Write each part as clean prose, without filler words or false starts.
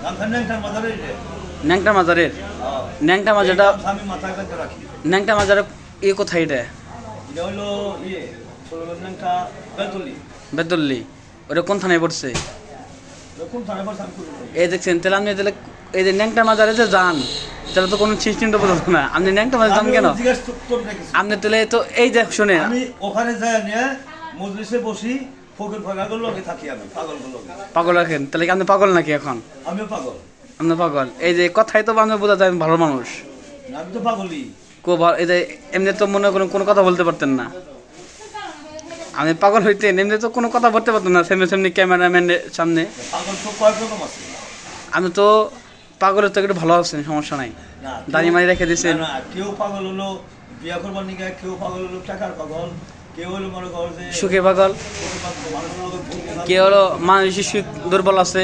ন্যাংটা মাজারের ন্যাংটা মাজারটা ন্যাংটা মাজারের কোথায় এটা? বেদল্লি। ওটা কোন থানায় পড়ছে? এই দেখছেন, তাহলে আপনি তাহলে এই যে ন্যাংটা মাজারে যে যান, তাহলে তো কোনো চিন্তা বোঝাতো না। আপনি ন্যাংটা মাজারে যান কেন? আপনি তাহলে তো এই যে শুনে আমি ওখানে যাই নিয়ে মজলিসে বসি, ফকির ফাঁকাগুলো লগে থাকি, আমি পাগলগুলো পাগল রাখেন। তাহলে কি আপনি পাগল নাকি এখন? আমিও পাগল। আপনি পাগল? এই যে কথাই তো আপনি বোঝা যায় ভালো মানুষ। আমি তো পাগলই। এই যে এমনি তো মনে করেন কোনো কথা বলতে পারতেন না। আমি পাগল হইতেন এমনি তো কোনো কথা বলতে পারতেন না সামনে ক্যামেরাম্যানের সামনে। পাগল তো কয় রকম আছে। আমি তো পাগলের তো একটু ভালো আছেন, সমস্যা নাই, দাড়ি মারি রেখে দিয়েছেন। কেউ পাগল হলো বিয়া করবার নিকে, কেউ পাগল হলো টাকার পাগল, কেউ হলো মনে করো যে সুখে পাগল, কেউ হলো মানসিক দুর্বল আছে।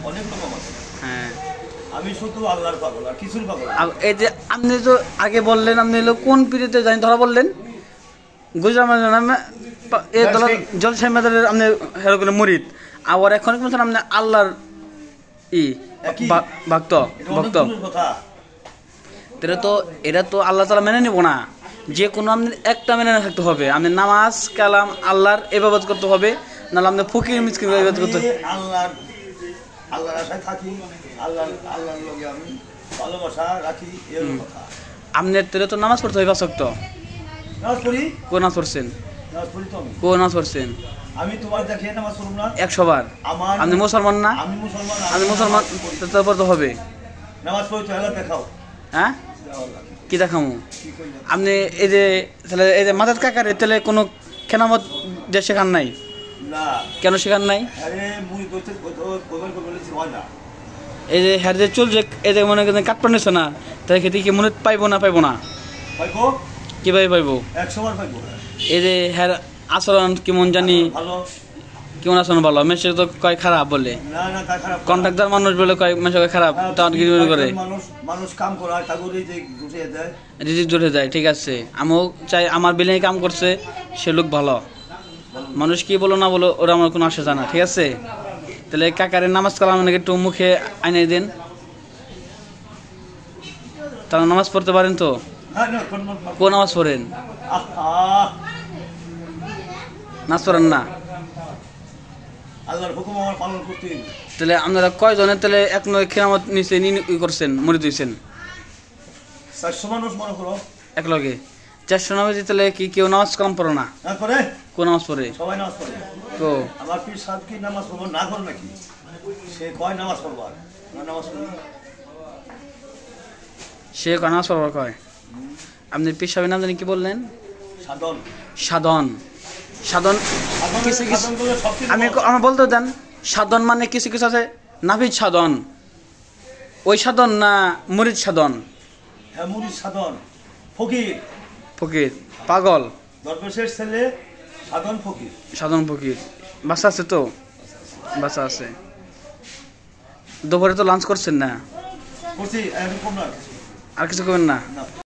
অনেক রকম আছে। হ্যাঁ, আমি শুধু আল্লাহর পাগল, আর কিছুর পাগল। এই যে আপনি তো আগে বললেন আপনি হলো কোন পিরিয়ডে জানি ধরা বললেন গুজরাট নামে জলসাই মাজারের আপনি হেরোগুলো মুরিদ, আবার এখন আপনি আল্লাহর ভক্ত। এটা তো আল্লাহ তাআলা মেনে নিব না। যে কোনো আপনি একটা মেনে থাকতে হবে। আপনি নামাজ কালাম আল্লাহর ইবাদত করতে হবে, নাহলে আপনি ফকির মিসকিন ইবাদত করতে হবে। আল্লাহর আশায় থাকি, আল্লাহর লগে আমি ভালোবাসা রাখি, এর কথা। আপনি তো নামাজ পড়তে হবে 5 ওয়াক্ত। নামাজ পড়ি। কোন নামাজ পড়ছেন? নামাজ পড়ি তো আমি। কোন নামাজ পড়ছেন? আমি তোমার দেখে নামাজ পড়ব না 100 বার। আপনি মুসলমান না? আমি মুসলমান। আপনি মুসলমান, তারপর তো হবে নামাজ পড়ি তো আল্লাহ দেখাও। হ্যাঁ, কি দেখামু? আপনি এই যে তাহলে এই যে মাদাত কাকারে তাহলে কোনো খেনামত যে শেখান নাই? না। কেন শেখান নাই? আরে মুই কইতে বলেছি হয় না। এই যে হ্যাঁ যে চুল যে এই যে মনে করেন কাটপা নিছ না, তাই খেতে কি মনে পাইবো না? পাইবো না। পাইবো কিভাবে পাইবো? 100 বার পাইবো। এই যে হ্যাঁ আচরণ কেমন জানি, ভালো। কেমন আচরণ ভালো? মেসে তো কয় খারাপ বলে। না না, তা খারাপ। কন্ট্রাক্টর মানুষ বলে কয় মেসে খারাপ, তাও গিরি করে। মানুষ কাম করে ঠাকুর এই যে জুড়ে দেয়, রিজিক জুড়ে যায়। ঠিক আছে, আমিও চাই আমার বিলে কাম করছে সে লোক ভালো। মানুষ কি বলো না বলো ওরা আমার কোনো আসে জানা। ঠিক আছে, তাহলে কাকারের নামাজ কালাম নাকি একটু মুখে আইনে দেন, তারা নামাজ পড়তে পারেন তো? কোন নামাজ পড়েন? নামাজ পড়েন না? আল্লাহর হুকুম আমার পালন করতে। তাহলে আপনারা কয়জনের তাহলে এক নয় খেরামত নিচে করছেন, মরিদ হইছেন? 400 মানুষ মনে করো এক লগে 400 নামাজ। তাহলে কি কেউ নামাজ কালাম পড়ে না? না করে। কোন নামাজ পড়ে? সবাই নামাজ পড়ে। তো আমার পীর সাহেব কি নামাজ পড়বো না করে নাকি? সে কয় নামাজ পড়বো, নামাজ পড়ি। সে কয় নামাজ পড়বার কয়। আপনি পীর সাহেবের নাম জানি কি বললেন? সাধন। সাধন। সাধন কিছু কিছু আমার বলতে দেন। সাধন মানে কিছু কিছু আছে নাভিদ সাধন, ওই সাধন না মুরিদ সাধন? হ্যাঁ, মুরিদ সাধন। ফকির। ফকির পাগল, দরবেশের ছেলে সাধন ফকির। সাধন ফকির। বাচ্চা আছে তো? বাচ্চা আছে। দুপুরে তো লাঞ্চ করছেন না? করছি। আর কিছু করবেন না?